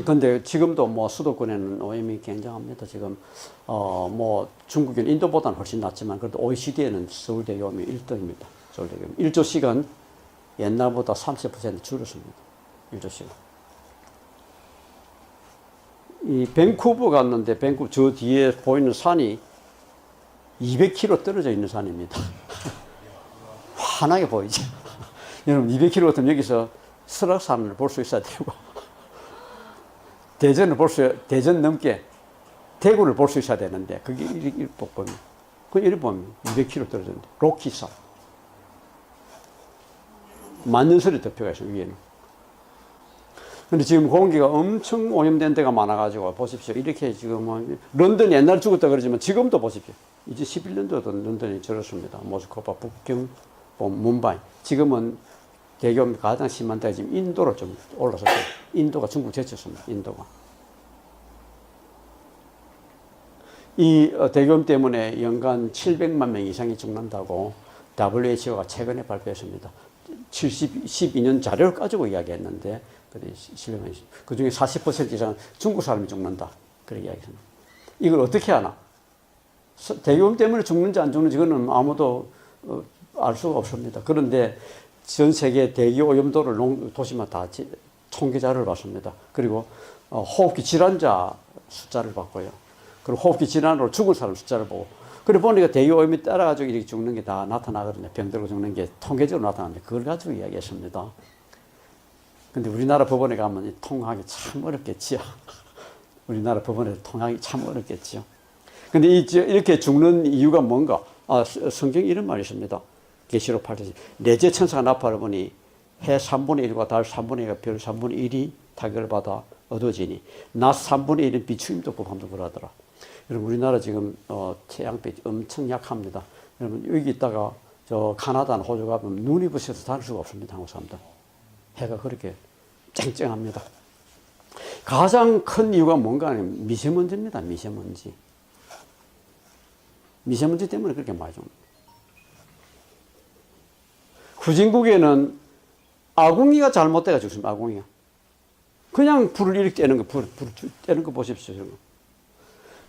근데 지금도 뭐 수도권에는 오염이 굉장합니다. 지금 뭐 중국은 인도보다는 훨씬 낫지만 그래도 OECD에는 서울대 오염이 1등입니다. 서울대 오염 1조씩은 옛날보다 30% 줄었습니다. 1조씩은. 이 밴쿠버 갔는데 밴쿠버 저 뒤에 보이는 산이 200km 떨어져 있는 산입니다. 환하게 보이죠. 여러분 200km 같으면 여기서 설악산을 볼 수 있어야 되고 대전 넘게 대구를 볼 수 있어야 되는데 그게 이렇게 보면 그 이렇게 보면 200km 떨어졌는데 로키산 만년설이 덮여가 있어요 위에는. 근데 지금 공기가 엄청 오염된 데가 많아가지고 보십시오. 이렇게 지금 뭐 런던 옛날 죽었다 그러지만 지금도 보십시오. 이제 11년도도 런던이 저렇습니다. 모스크바, 북경, 뭄바이. 지금은 대기오염 가장 심한 데가 지금 인도로 좀 올라섰어요. 인도가 중국 제쳤습니다. 인도가. 이 대기오염 때문에 연간 700만 명 이상이 죽는다고 WHO가 최근에 발표했습니다. 12년 자료를 가지고 이야기했는데 그 중에 40% 이상 중국 사람이 죽는다. 그렇게 이야기했습니다. 이걸 어떻게 하나? 대기오염 때문에 죽는지 안 죽는지 그거는 아무도 알 수가 없습니다. 그런데 전 세계 대기오염도를 도시마다 통계 자료를 봤습니다. 그리고 호흡기 질환자 숫자를 봤고요. 그리고 호흡기 질환으로 죽은 사람 숫자를 보고 그래 보니까 대기오염이 따라가지고 이렇게 죽는 게 다 나타나거든요. 병들고 죽는 게 통계적으로 나타나는데 그걸 가지고 이야기했습니다. 근데 우리나라 법원에 가면 통하기 참 어렵겠지요. 우리나라 법원에 통하기 참 어렵겠지요. 근데 이렇게 죽는 이유가 뭔가? 성경에 이런 말이 있습니다. 계시록 8장. 내재 천사가 나팔을 보니 해 3분의 1과 달 3분의 1과 별 3분의 1이 타격을 받아 어두워지니 낮 3분의 1은 비추임도 없고 밤도 그러하더라. 여러분 우리나라 지금 태양빛 엄청 약합니다. 여러분 여기 있다가 저 카나다나 호주 가면 눈이 부셔서 다닐 수가 없습니다. 한국 사람들. 해가 그렇게 쨍쨍합니다. 가장 큰 이유가 뭔가 하면 미세먼지입니다. 미세먼지. 미세먼지 때문에 그렇게 많이 줍니다. 후진국에는 아궁이가 잘못돼가 죽습니다. 아궁이가. 그냥 불을 이렇게 떼는 거, 불 떼는 거 보십시오.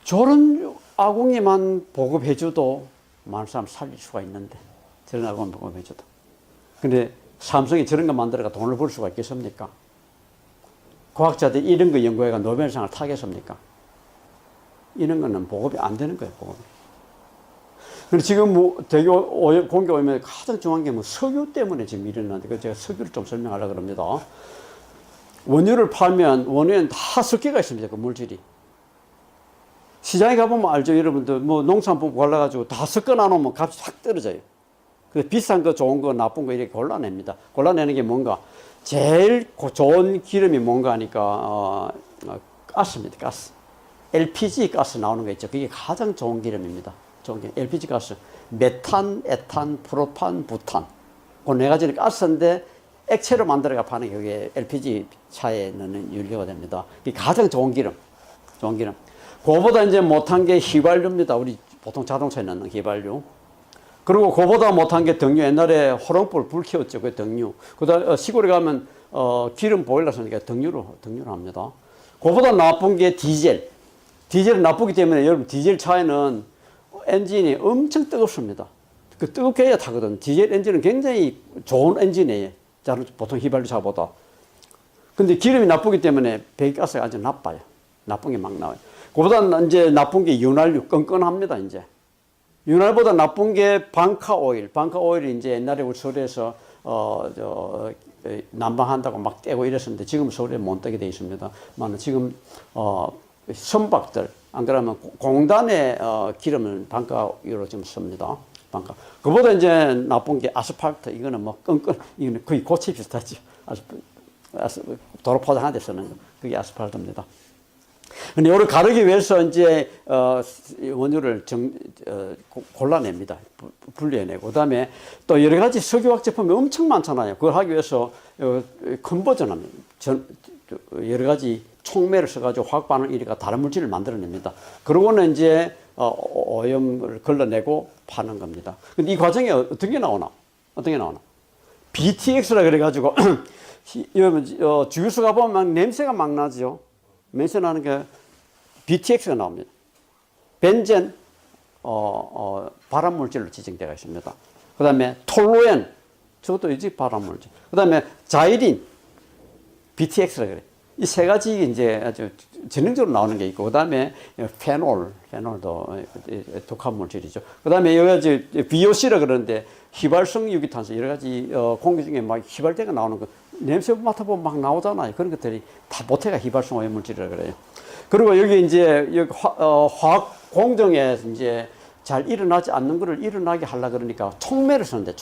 저런 아궁이만 보급해줘도 많은 사람 살릴 수가 있는데, 저런 아궁이 보급해줘도. 근데 삼성이 저런 거 만들어가 돈을 벌 수가 있겠습니까? 과학자들이 이런 거 연구해가 노벨상을 타겠습니까? 이런 거는 보급이 안 되는 거예요, 보급이. 근데 지금 뭐 공기 오염에 가장 중요한 게 뭐 석유 때문에 지금 일어나는데, 그 제가 석유를 좀 설명하려고 합니다. 원유를 팔면 원유에는 다 섞여가 있습니다, 그 물질이. 시장에 가보면 알죠, 여러분들. 뭐 농산품 골라가지고 다 섞어 놔놓으면 값이 확 떨어져요. 그 비싼 거, 좋은 거, 나쁜 거 이렇게 골라냅니다. 골라내는 게 뭔가? 제일 좋은 기름이 뭔가 하니까, 가스입니다, 가스. LPG 가스 나오는 거 있죠. 그게 가장 좋은 기름입니다. 좋은 기름. LPG 가스. 메탄, 에탄, 프로판, 부탄. 그 네 가지는 가스인데 액체로 만들어가 파는 게 그게 LPG 차에 넣는 연료가 됩니다. 그게 가장 좋은 기름. 좋은 기름. 그거보다 이제 못한 게 휘발유입니다. 우리 보통 자동차에 넣는 휘발유. 그리고 그거보다 못한 게 등유. 옛날에 호롱불 불 켜웠죠. 그 등유. 그다음 시골에 가면 기름 보일러 쓰니까 등유로 합니다. 그거보다 나쁜 게 디젤. 디젤은 나쁘기 때문에 여러분 디젤 차에는 엔진이 엄청 뜨겁습니다. 그 뜨겁게 해야 타거든. 디젤 엔진은 굉장히 좋은 엔진이에요. 보통 휘발유 차보다. 근데 기름이 나쁘기 때문에 배기가스가 아주 나빠요. 나쁜 게 막 나와요. 그보다 이제 나쁜 게 윤활유, 끈끈합니다, 이제. 윤활보다 나쁜 게 방카 오일. 방카 오일이 이제 옛날에 우리 서울에서, 난방한다고 막 떼고 이랬었는데 지금 서울에 못 떼게 돼 있습니다. 지금, 선박들, 안 그러면 공단의 기름을 방카유로 지금 씁니다. 방카. 그보다 이제 나쁜 게 아스팔트. 이거는 뭐 이거는 거의 고체 비슷하죠. 도로 포장하는 데 쓰는 거. 그게 아스팔트입니다. 근데 이걸 가르기 위해서 이제 원유를 골라냅니다. 분리해내고 그다음에 또 여러 가지 석유화학 제품이 엄청 많잖아요. 그걸 하기 위해서 컨버전합니다. 여러 가지 촉매를 써가지고 화학 반응 일으가 다른 물질을 만들어냅니다. 그러고는 이제 오염을 걸러내고 파는 겁니다. 근데 이 과정에 어떤 게 나오나? 어떤 게 나오나? BTX라 그래가지고 주유소 가보면 막 냄새가 막 나죠. 냄새 나는 게 BTX가 나옵니다. 벤젠 발암물질로 지정되어 있습니다. 그 다음에 톨루엔 저것도 이제 발암물질. 그 다음에 자이린 BTX라 그래. 이 세 가지 이제 아주 전형적으로 나오는 게 있고, 그 다음에 페놀도 독한 물질이죠. 그 다음에 여러 가지 VOC라 그러는데 휘발성 유기탄소 여러 가지 공기 중에 막 휘발대가 나오는 거 냄새 맡아보면 막 나오잖아요. 그런 것들이 다 모태가 휘발성 오염 물질이라 그래요. 그리고 여기 이제 여기 화학 공정에 이제 잘 일어나지 않는 거를 일어나게 하려 그러니까 촉매를 쓰는데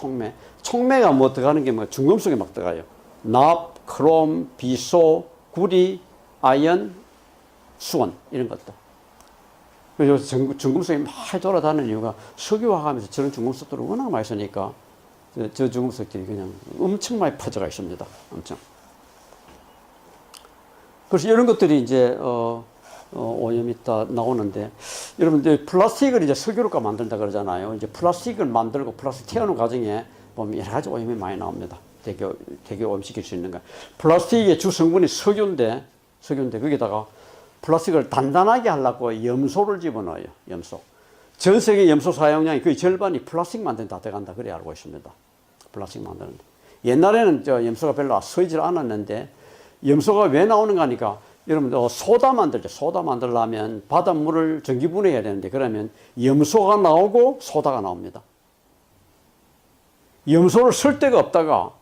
촉매가 뭐 들어가는 게 뭐 중금속에 막 들어가요. 납, 크롬, 비소, 구리, 아연, 수원 이런 것들. 그래서 중금속이 많이 돌아다니는 이유가 석유화하면서 저런 중금속들을 워낙 많이 쓰니까 저 중금속들이 그냥 엄청 많이 퍼져가 있습니다. 엄청. 그래서 이런 것들이 이제 오염이 있다 나오는데, 여러분들 플라스틱을 이제 석유로가 만든다 그러잖아요. 이제 플라스틱을 만들고 플라스틱 태우는 과정에 보면 여러 가지 오염이 많이 나옵니다. 되게 오염시킬 수 있는 거. 플라스틱의 주 성분이 석유인데 거기다가 플라스틱을 단단하게 하려고 염소를 집어넣어요. 염소. 전 세계 염소 사용량이 거의 절반이 플라스틱 만드는 데 다 들어간다. 그래 알고 있습니다. 플라스틱 만드는데. 옛날에는 염소가 별로 서이질 않았는데 염소가 왜 나오는가 하니까, 여러분 소다 만들죠. 소다 만들려면 바닷물을 전기분해해야 되는데, 그러면 염소가 나오고 소다가 나옵니다. 염소를 쓸 데가 없다가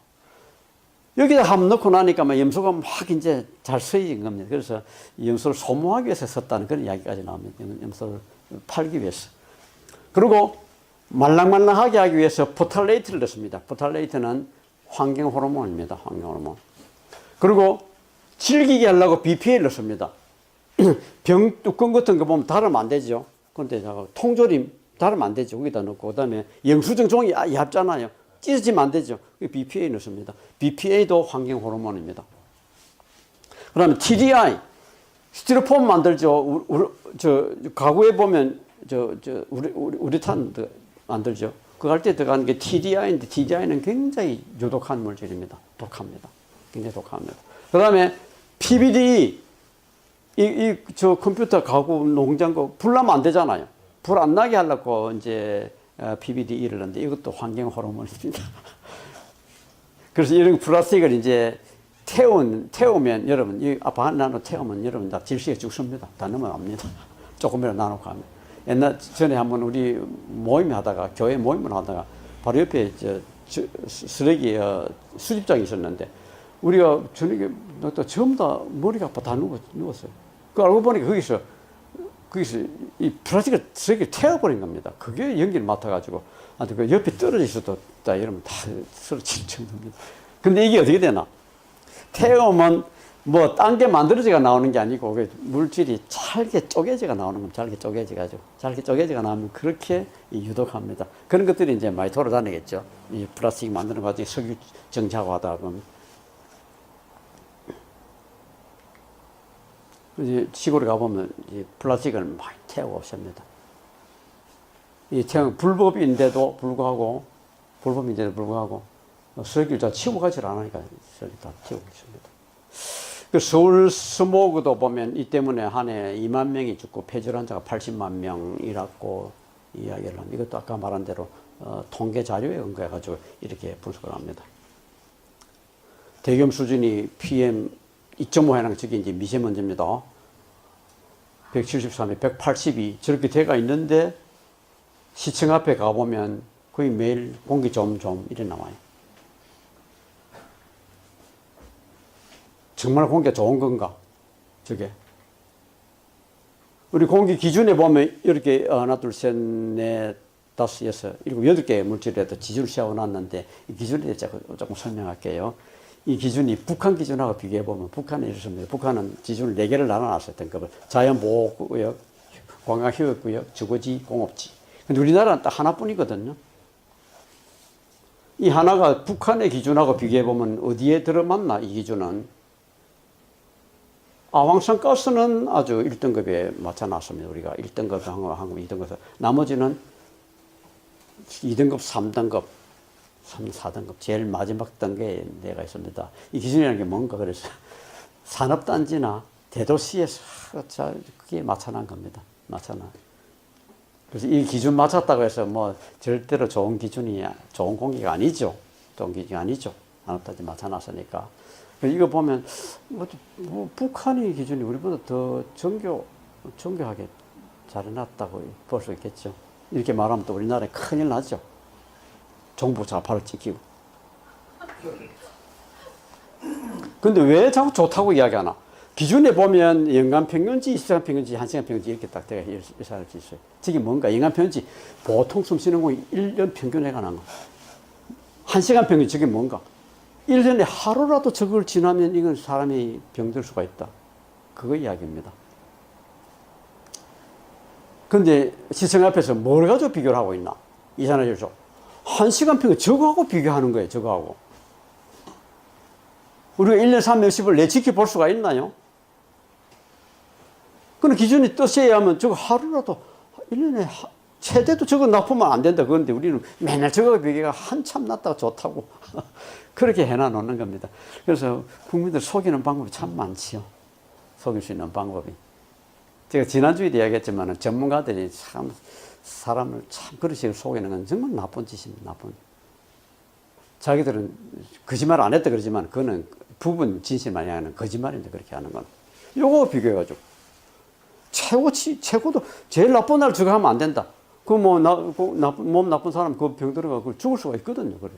여기다 한번 넣고 나니까 막 염소가 막 이제 잘 쓰여진 겁니다. 그래서 염소를 소모하기 위해서 썼다는 그런 이야기까지 나옵니다. 염소를 팔기 위해서. 그리고 말랑말랑하게 하기 위해서 포탈레이트를 넣습니다. 포탈레이트는 환경 호르몬입니다. 환경 호르몬. 그리고 질기게 하려고 BPA를 넣습니다. 병 뚜껑 같은 거 보면 다르면 안 되죠. 그런데 통조림 다르면 안 되죠. 거기다 넣고, 그 다음에 영수증 종이 얇잖아요. 찢어지면 안 되죠. BPA 넣습니다. BPA도 환경 호르몬입니다. 그 다음에 TDI, 스티로폼 만들죠. 가구에 보면 우레탄 만들죠. 그거 할 때 들어가는 게 TDI인데, TDI는 굉장히 유독한 물질입니다. 독합니다. 굉장히 독합니다. 그 다음에 PVD, 저 컴퓨터 가구 농장고 불 나면 안 되잖아요. 불 안 나게 하려고 이제 PVD를 넣는데 이것도 환경 호르몬입니다. 그래서 이런 플라스틱을 이제 태우면 여러분, 이 반 나눠 태우면 여러분 다 질식에 죽습니다. 다 넘어갑니다. 조금이라도 나눠고 하면. 옛날 전에 한번 우리 교회 모임을 하다가 바로 옆에 쓰레기 수집장이 있었는데, 우리가 저녁에 또 전부 다 머리가 아파 다 누웠어요. 그 알고 보니까 거기서 이 플라스틱을 쓰레기를 태워버린 겁니다. 그게 연기를 맡아가지고, 그 옆에 떨어져 있어도 다 이러면 다 쓰러질 정도입니다. 근데 이게 어떻게 되나? 태우면 뭐 딴 게 만들어져가 나오는 게 아니고, 물질이 잘게 쪼개져가 나오는 겁니다. 잘게 쪼개져가 나오면 그렇게 유독합니다. 그런 것들이 이제 많이 돌아다니겠죠. 이 플라스틱 만드는 과정에 석유 정차하고 하다 보면. 이제 시골에 가보면 이 플라스틱을 많이 태우고 없습니다. 이 불법인데도 불구하고 쓰레기를 다 치우고 가지 않으니까 쓰레기 다 치우고 있습니다. 그 서울 스모그도 보면 이 때문에 한 해 2만 명이 죽고 폐절 환자가 80만 명이라고 이야기를 합니다. 이것도 아까 말한 대로 통계 자료에 근거해가지고 이렇게 분석을 합니다. 대기업 수준이 PM 2.5 해당, 저게 이제 미세먼지입니다. 173에 182 저렇게 돼가 있는데, 시청 앞에 가보면 거의 매일 공기 좀 이래 나와요. 정말 공기가 좋은 건가? 저게. 우리 공기 기준에 보면 이렇게 하나, 둘, 셋, 넷, 다섯, 여섯, 일곱, 여덟 개의 물질에도 지준을 세워놨는데, 이 기준에 대해서 조금 설명할게요. 이 기준이 북한 기준하고 비교해보면 북한은 이렇습니다. 북한은 기준을 4개를 나눠놨어요. 등급을. 자연보호구역, 관광휴게구역, 주거지, 공업지. 근데 우리나라는 딱 하나뿐이거든요. 이 하나가 북한의 기준하고 비교해보면 어디에 들어맞나, 이 기준은. 아황산 가스는 아주 1등급에 맞춰놨습니다. 우리가 1등급, 한국 2등급. 나머지는 2등급, 3등급. 3, 4등급 제일 마지막 단계에 내가 있습니다. 이 기준이라는 게 뭔가 그래서 산업단지나 대도시에서 그게 맞춰난 겁니다. 맞춰난. 그래서 이 기준 맞췄다고 해서 뭐 절대로 좋은 기준이 좋은 공기가 아니죠. 좋은 기준이 아니죠. 산업단지 맞춰놨으니까. 이거 보면 뭐 북한의 기준이 우리보다 더 정교하게 잘 해놨다고 볼 수 있겠죠. 이렇게 말하면 또 우리나라에 큰일 나죠. 정부 좌파를 지키고. 근데 왜 자꾸 좋다고 이야기하나? 기준에 보면 연간 평균치, 24시간 평균치, 1시간 평균치 이렇게 딱 되어 있어요. 저게 뭔가? 연간 평균치, 보통 숨 쉬는 공이 1년 평균에 관한 거. 1시간 평균, 저게 뭔가? 1년에 하루라도 저걸 지나면 이건 사람이 병들 수가 있다. 그거 이야기입니다. 근데 시청 앞에서 뭘 가지고 비교를 하고 있나? 이산화질소. 1시간 평균 저거하고 비교하는 거예요. 저거하고. 우리가 1년 360을 내 지켜볼 수가 있나요? 그런 기준이 뜻이어야 하면 저거 하루라도 1년에 최대도 저거 납품은 안 된다. 그런데 우리는 맨날 저거 비교가 한참 낫다고 좋다고 그렇게 해놔 놓는 겁니다. 그래서 국민들 속이는 방법이 참 많지요. 속일 수 있는 방법이. 제가 지난주에도 이야기했지만 전문가들이 참 사람을 참 그런 식으로 속이는 건 정말 나쁜 짓입니다. 나쁜. 자기들은 거짓말 안 했다 그러지만 그거는 부분 진실 마냥 거짓말인데 그렇게 하는 건. 요거 비교해가지고. 최고도 제일 나쁜 날 저거 하면 안 된다. 몸 나쁜 사람 그 병들어가 죽을 수가 있거든요. 그래.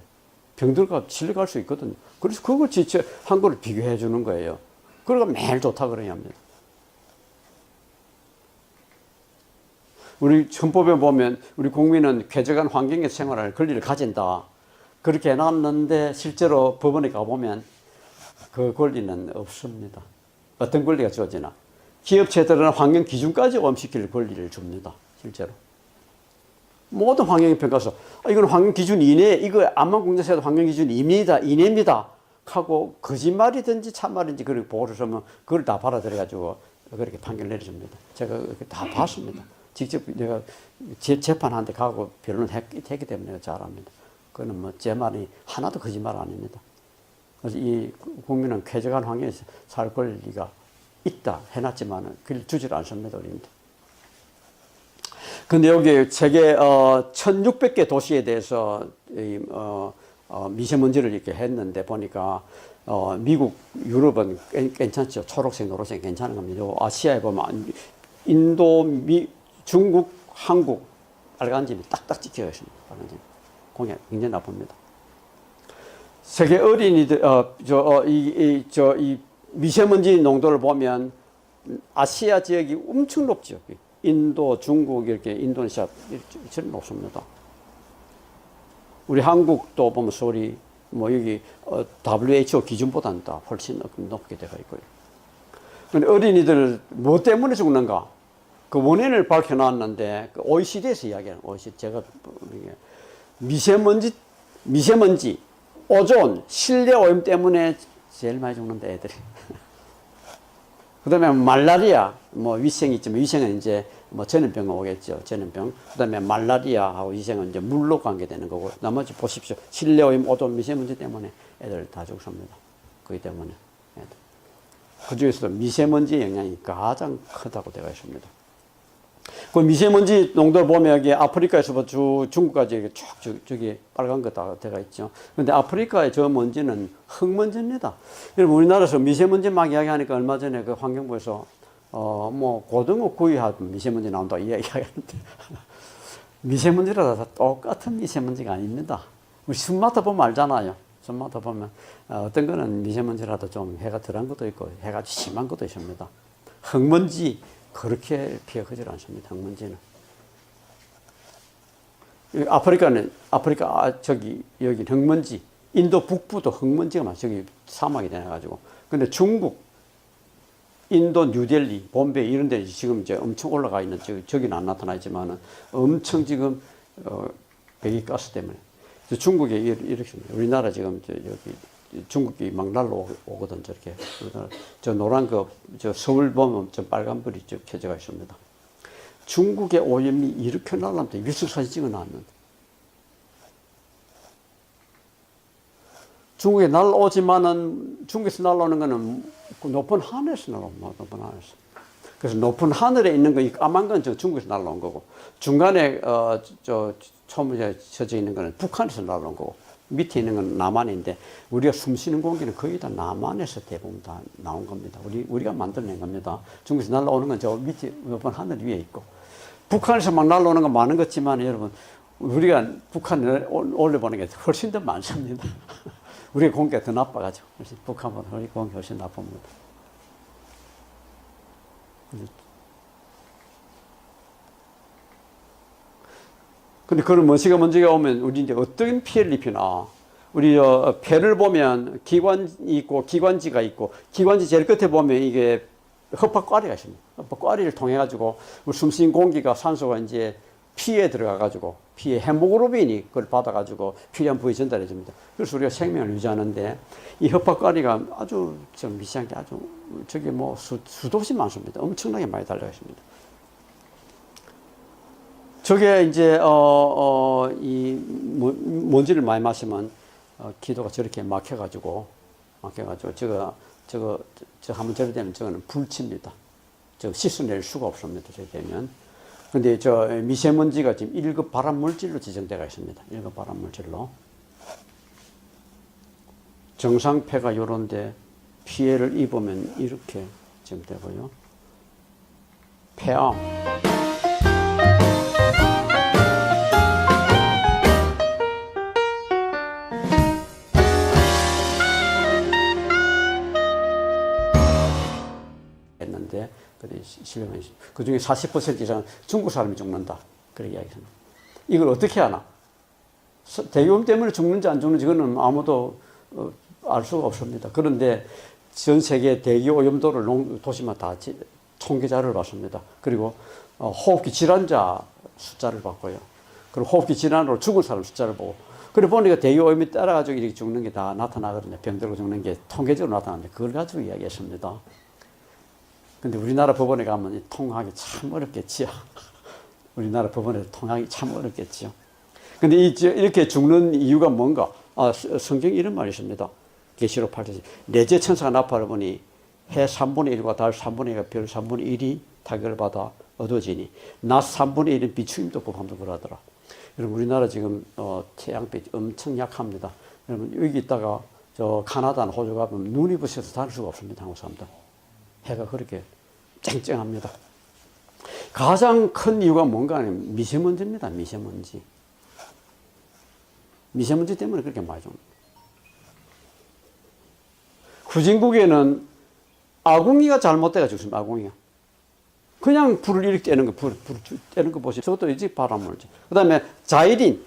병들어가 실려갈 수 있거든요. 그래서 그걸 한 거를 비교해 주는 거예요. 그러니까 매일 좋다 그래야 합니다. 우리 헌법에 보면 우리 국민은 쾌적한 환경에서 생활할 권리를 가진다. 그렇게 해놨는데 실제로 법원에 가보면 그 권리는 없습니다. 어떤 권리가 주어지나? 기업체들은 환경 기준까지 오염시킬 권리를 줍니다. 실제로. 모든 환경 평가서 이건 환경 기준 이내, 이거 안만공장에도 환경 기준 이내입니다. 하고 거짓말이든지 참말인지 그렇게 보고를 쓰면 그걸 다 받아들여가지고 그렇게 판결 내려줍니다. 제가 다 봤습니다. 직접 내가 재판한테 가고 변론했기 때문에 내가 잘 압니다. 그거는 뭐 제 말이 하나도 거짓말 아닙니다. 그래서 이 국민은 쾌적한 환경에서 살 권리가 있다 해놨지만은 그걸 주질 않습니다, 우리한테. 근데 여기 세계 1600개 도시에 대해서 미세먼지를 이렇게 했는데 보니까 미국, 유럽은 괜찮죠. 초록색, 노란색 괜찮은 겁니다. 아시아에 보면 인도, 중국, 한국 빨간점이 딱딱 찍혀 있습니다. 빨간점. 공약 굉장히 나쁩니다. 세계 어린이들 이 미세먼지 농도를 보면 아시아 지역이 엄청 높죠. 인도, 중국, 이렇게 인도네시아 이렇게 높습니다. 우리 한국도 보면 서울이 뭐 여기 WHO 기준보다는 다 훨씬 높게 되어 있고요. 근데 어린이들 뭐 때문에 죽는가? 그 원인을 밝혀놨는데 그 OECD에서 이야기하는 OECD 제가 미세먼지, 오존, 실내 오염 때문에 제일 많이 죽는다 애들이. 그다음에 말라리아, 뭐 위생이 있지만 위생은 이제 뭐 전염병 오겠죠. 전염병. 그다음에 말라리아하고 위생은 이제 물로 관계되는 거고 나머지 보십시오. 실내 오염, 오존, 미세먼지 때문에 애들 다 죽습니다. 그기 때문에 애들. 그 중에서도 미세먼지 영향이 가장 크다고 되어 있습니다. 그 미세먼지 농도를 보면 여기 아프리카에서부터 중국까지 이렇게 쭉 저기 빨간 거 다 들어가 있죠. 근데 아프리카의 저 먼지는 흙먼지입니다. 여러분 우리나라에서 미세먼지 막 이야기하니까 얼마 전에 그 환경부에서 뭐 고등어 구이하면 미세먼지 나온다 이야기하는데 미세먼지라 다 똑같은 미세먼지가 아닙니다. 우리 숨 맡아보면 알잖아요. 숨 맡아보면 어떤 거는 미세먼지라도 좀 해가 덜한 것도 있고 해가 심한 것도 있습니다. 흙먼지 그렇게 피해가 크지 않습니다. 흙먼지는. 아프리카 저기 여기 흙먼지, 인도 북부도 흙먼지가 많아. 저기 사막이 되어가지고. 근데 중국, 인도 뉴델리, bombe 이런 데 지금 이제 엄청 올라가 있는 저기는 안 나타나지만은 엄청 지금 배기가스 때문에 중국에 이렇게 우리나라 지금 여기 중국이 막 날라오거든, 저렇게. 저 노란 저 서울 보면 저 빨간불이 저 켜져 있습니다. 중국의 오염이 이렇게 날라면 뉴스 사진 찍어 놨는데. 중국에 날아오지만은 중국에서 날아오는 거는 그 높은 하늘에서 날아옵니다. 높은 하늘에서. 그래서 높은 하늘에 있는 거, 이 까만 건 중국에서 날아온 거고, 중간에 초무에 젖어 있는 거는 북한에서 날아온 거고, 밑에 있는 건 남한인데, 우리가 숨 쉬는 공기는 거의 다 남한에서 대부분 다 나온 겁니다. 우리가 만들어낸 겁니다. 중국에서 날아오는 건 저 밑에 높은 하늘 위에 있고, 북한에서 막 날아오는 건 많은 것지만, 여러분, 우리가 북한을 올려보는 게 훨씬 더 많습니다. 우리의 공기가 더 나빠가지고, 북한보다 우리 공기가 훨씬 나쁩니다. 근데 그런 먼지가 오면 우리 이제 어떤 피해를 입히나. 우리 폐를 보면 기관이 있고 기관지가 있고, 기관지 제일 끝에 보면 이게 흡합과리가 있습니다. 흡합과리를 통해 가지고 우리 숨쉬는 공기가 산소가 이제 피에 들어가 가지고 피에 헤모글로빈이 그걸 받아 가지고 필요한 부위에 전달해 줍니다. 그래서 우리가 생명을 유지하는데 이 흡합과리가 아주 좀 미세한 게 아주 저게 뭐 수도 없이 많습니다. 엄청나게 많이 달려 있습니다. 저게 이제 이 먼지를 많이 마시면 기도가 저렇게 막혀가지고 저거 한번 저래 되면 저거는 불치입니다. 저 씻어낼 수가 없습니다. 저래 되면. 근데 저 미세먼지가 지금 1급 발암 물질로 지정되어 있습니다. 1급 발암 물질로. 정상폐가 요런데 피해를 입으면 이렇게 지금 되고요. 폐암. 했는데 그 중에 40% 이상 중국 사람이 죽는다. 그렇게 이야기합니다. 이걸 어떻게 하나? 대기오염 때문에 죽는지 안 죽는지 그거는 아무도 알 수가 없습니다. 그런데 전 세계 대기오염도를 도시마다 다 통계 자료를 봤습니다. 그리고 호흡기 질환자 숫자를 봤고요. 그리고 호흡기 질환으로 죽은 사람 숫자를 보고, 그래 보니까 대기오염이 따라가지고 이렇게 죽는 게 다 나타나거든요. 병들고 죽는 게 통계적으로 나타나는데 그걸 가지고 이야기했습니다. 근데 우리나라 법원에 가면 통하기 참 어렵겠지요. 우리나라 법원에 통하기 참 어렵겠지요. 근데 이렇게 죽는 이유가 뭔가? 성경에 이런 말이 있습니다. 계시록 8장. 내재 천사가 나팔을 보니 해 3분의 1과 달 3분의 1과 별 3분의 1이 타격을 받아 어두워지니 낮 3분의 1은 비추임도 없고 밤도 그러하더라. 여러분 우리나라 지금 태양빛 엄청 약합니다. 여러분 여기 있다가 저 카나다나 호주 가면 눈이 부셔서 다닐 수가 없습니다. 한국 사람들. 해가 그렇게 쨍쨍합니다. 가장 큰 이유가 뭔가 하면 미세먼지입니다. 미세먼지. 미세먼지 때문에 그렇게 많이 죽습니다. 후진국에는 아궁이가 잘못돼가 죽습니다. 아궁이가. 그냥 불을 이렇게 떼는 거, 불 떼는 거 보시면 저것도 이제 발암물질. 그 다음에 자이린,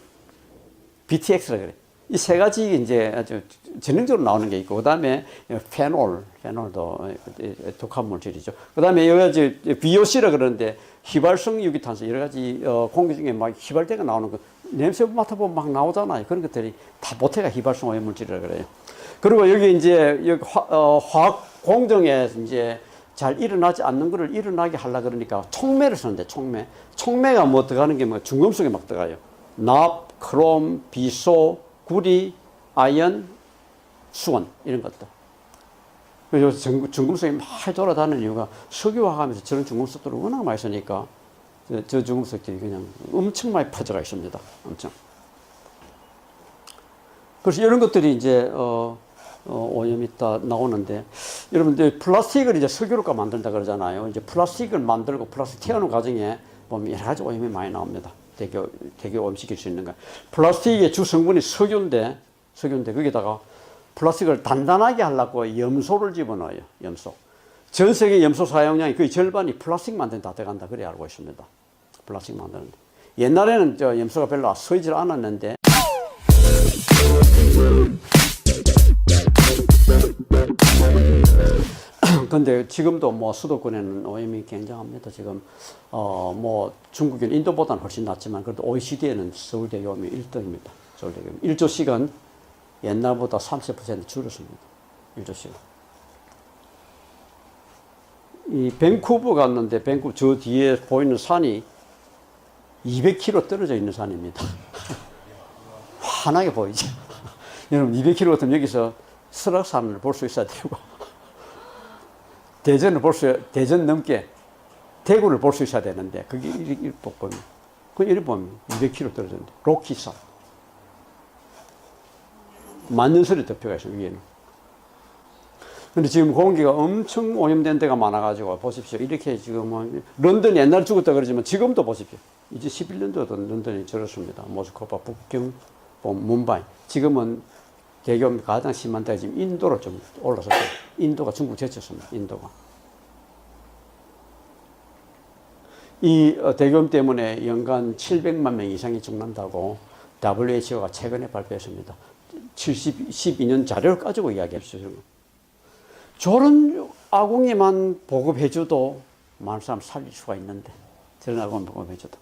BTX라 그래. 이 세 가지 이제 아주 전형적으로 나오는 게 있고, 그 다음에 페놀도 독한 물질이죠. 그 다음에 여러 가지 VOC라 그러는데 휘발성 유기탄소 여러 가지 공기 중에 막 휘발대가 나오는 거 냄새 맡아보면 막 나오잖아요. 그런 것들이 다 모태가 휘발성 오염 물질이라 그래요. 그리고 여기 이제 여기 화학 공정에 이제 잘 일어나지 않는 거를 일어나게 하려 그러니까 촉매를 쓰는데 촉매가 뭐 들어가는 게 뭐 중금속에 막 들어가요. 납, 크롬, 비소, 구리, 아연, 수원 이런 것들. 그래서 중금속이 많이 돌아다니는 이유가 석유화하면서 저런 중금속들을 워낙 많이 쓰니까 저 중금속들이 그냥 엄청 많이 퍼져가 있습니다. 엄청. 그래서 이런 것들이 이제 오염이 다 나오는데, 여러분들 플라스틱을 이제 석유로가 만든다 그러잖아요. 이제 플라스틱을 만들고 플라스틱 태우는 과정에 보면 여러 가지 오염이 많이 나옵니다. 되게 오염시킬 수 있는 거. 플라스틱의 주 성분이 석유인데 거기다가 플라스틱을 단단하게 하려고 염소를 집어넣어요. 염소. 전 세계 염소 사용량이 거의 절반이 플라스틱 만드는 데 다 들어간다. 그래 알고 있습니다. 플라스틱 만드는데. 옛날에는 저 염소가 별로 서이질 않았는데 근데 지금도 뭐 수도권에는 오염이 굉장합니다. 지금 뭐 중국은 인도보다는 훨씬 낫지만 그래도 OECD에는 서울대 오염이 1등입니다. 서울대 오염. 1조씩은 옛날보다 30% 줄었습니다. 1조씩은. 이 밴쿠버 갔는데 밴쿠버 저 뒤에 보이는 산이 200km 떨어져 있는 산입니다. 환하게 보이죠. 여러분 200km 같으면 여기서 설악산을 볼 수 있어야 되고 대전 넘게 대구를 볼 수 있어야 되는데 그게 일복범이 그 일복범이 200km 떨어졌는데 로키산 만년설이 덮여가 있어요 위에는. 근데 지금 공기가 엄청 오염된 데가 많아가지고 보십시오. 이렇게 지금 뭐 런던 옛날 죽었다 그러지만 지금도 보십시오. 이제 11년도도 런던이 저렇습니다. 모스크바, 북경, 뭄바이. 지금은 대기오염 가장 심한 데가 지금 인도로 좀 올라섰어요. 인도가 중국 제쳤습니다. 인도가. 이 대기오염 때문에 연간 700만 명 이상이 죽는다고 WHO가 최근에 발표했습니다. 12년 자료를 가지고 이야기했어요. 저런 아궁이만 보급해줘도 많은 사람 살릴 수가 있는데 저런 아궁이 보급해줘도.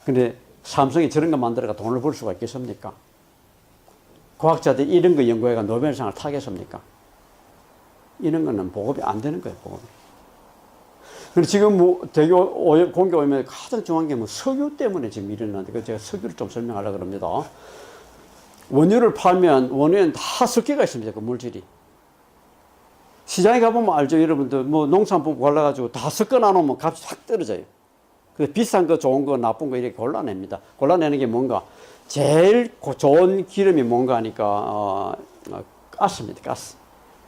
근데 삼성이 저런 거 만들어가 돈을 벌 수가 있겠습니까? 과학자들이 이런 거 연구해가 노벨상을 타겠습니까? 이런 거는 보급이 안 되는 거예요, 보급이. 근데 지금 뭐 대기 공기 오염에 가장 중요한 게 뭐 석유 때문에 지금 일어나는데 그 제가 석유를 좀 설명하려고 합니다. 원유를 팔면 원유에는 다 섞여가 있습니다, 그 물질이. 시장에 가보면 알죠, 여러분들. 뭐 농산품 골라가지고 다 섞어 놔놓으면 값이 확 떨어져요. 그 비싼 거, 좋은 거, 나쁜 거 이렇게 골라냅니다. 골라내는 게 뭔가 제일 좋은 기름이 뭔가 하니까 가스입니다, 가스.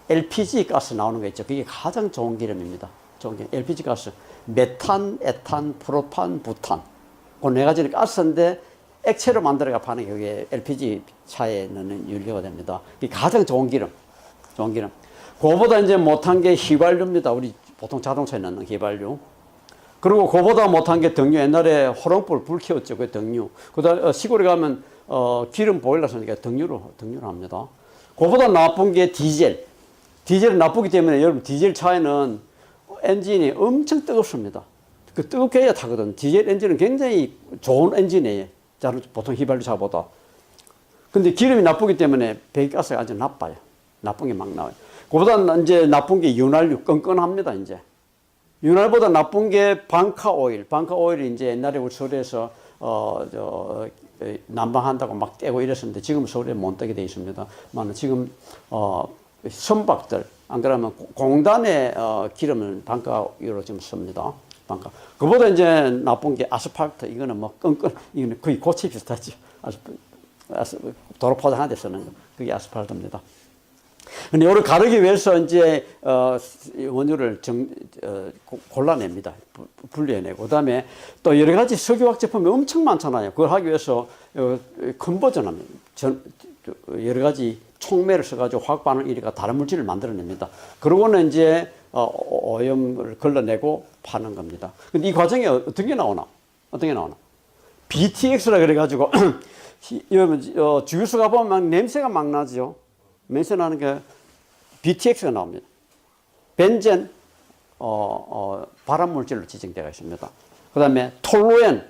LPG 가스 나오는 거 있죠. 그게 가장 좋은 기름입니다. 좋은 기름. LPG 가스. 메탄, 에탄, 프로판, 부탄. 그 네 가지는 가스인데 액체로 만들어가 파는 게 그게 LPG 차에 넣는 연료가 됩니다. 그게 가장 좋은 기름. 좋은 기름. 그거보다 이제 못한 게 휘발유입니다. 우리 보통 자동차에 넣는 휘발유. 그리고 그거보다 못한 게 등유. 옛날에 호롱불 불 켜웠죠. 그 등유. 그다음 시골에 가면 기름 보일러 쓰니까 등유로 합니다. 그거보다 나쁜 게 디젤. 디젤은 나쁘기 때문에 여러분 디젤 차에는 엔진이 엄청 뜨겁습니다. 그 뜨겁게 해야 타거든. 디젤 엔진은 굉장히 좋은 엔진이에요. 보통 휘발유 차보다. 근데 기름이 나쁘기 때문에 배기가스가 아주 나빠요. 나쁜 게 막 나와요. 그보다 이제 나쁜 게 윤활유, 끈끈합니다, 이제. 윤활보다 나쁜 게 방카 오일. 방카 오일이 이제 옛날에 우리 서울에서, 난방한다고 막 떼고 이랬었는데 지금 서울에 못 떼게 돼 있습니다. 지금, 선박들, 안 그러면 공단의 기름을 방카유로 지금 씁니다. 방카. 그보다 이제 나쁜 게 아스팔트. 이거는 뭐 이거는 거의 고체 비슷하죠. 도로 포장하는 데 쓰는 거. 그게 아스팔트입니다. 근데 이걸 가르기 위해서 이제 원유를 골라냅니다. 분리해내고 그다음에 또 여러 가지 석유화학 제품이 엄청 많잖아요. 그걸 하기 위해서 컨버전합니다. 여러 가지 촉매를 써가지고 화학 반응 일으가 다른 물질을 만들어냅니다. 그러고는 이제 오염을 걸러내고 파는 겁니다. 근데 이 과정이 어떻게 나오나? BTX라 그래가지고 여러분 주유소 가보면 막 냄새가 막 나죠. 냄새 나는 게 BTX가 나옵니다. 벤젠 발암 물질로 지정되어 있습니다. 그다음에 톨루엔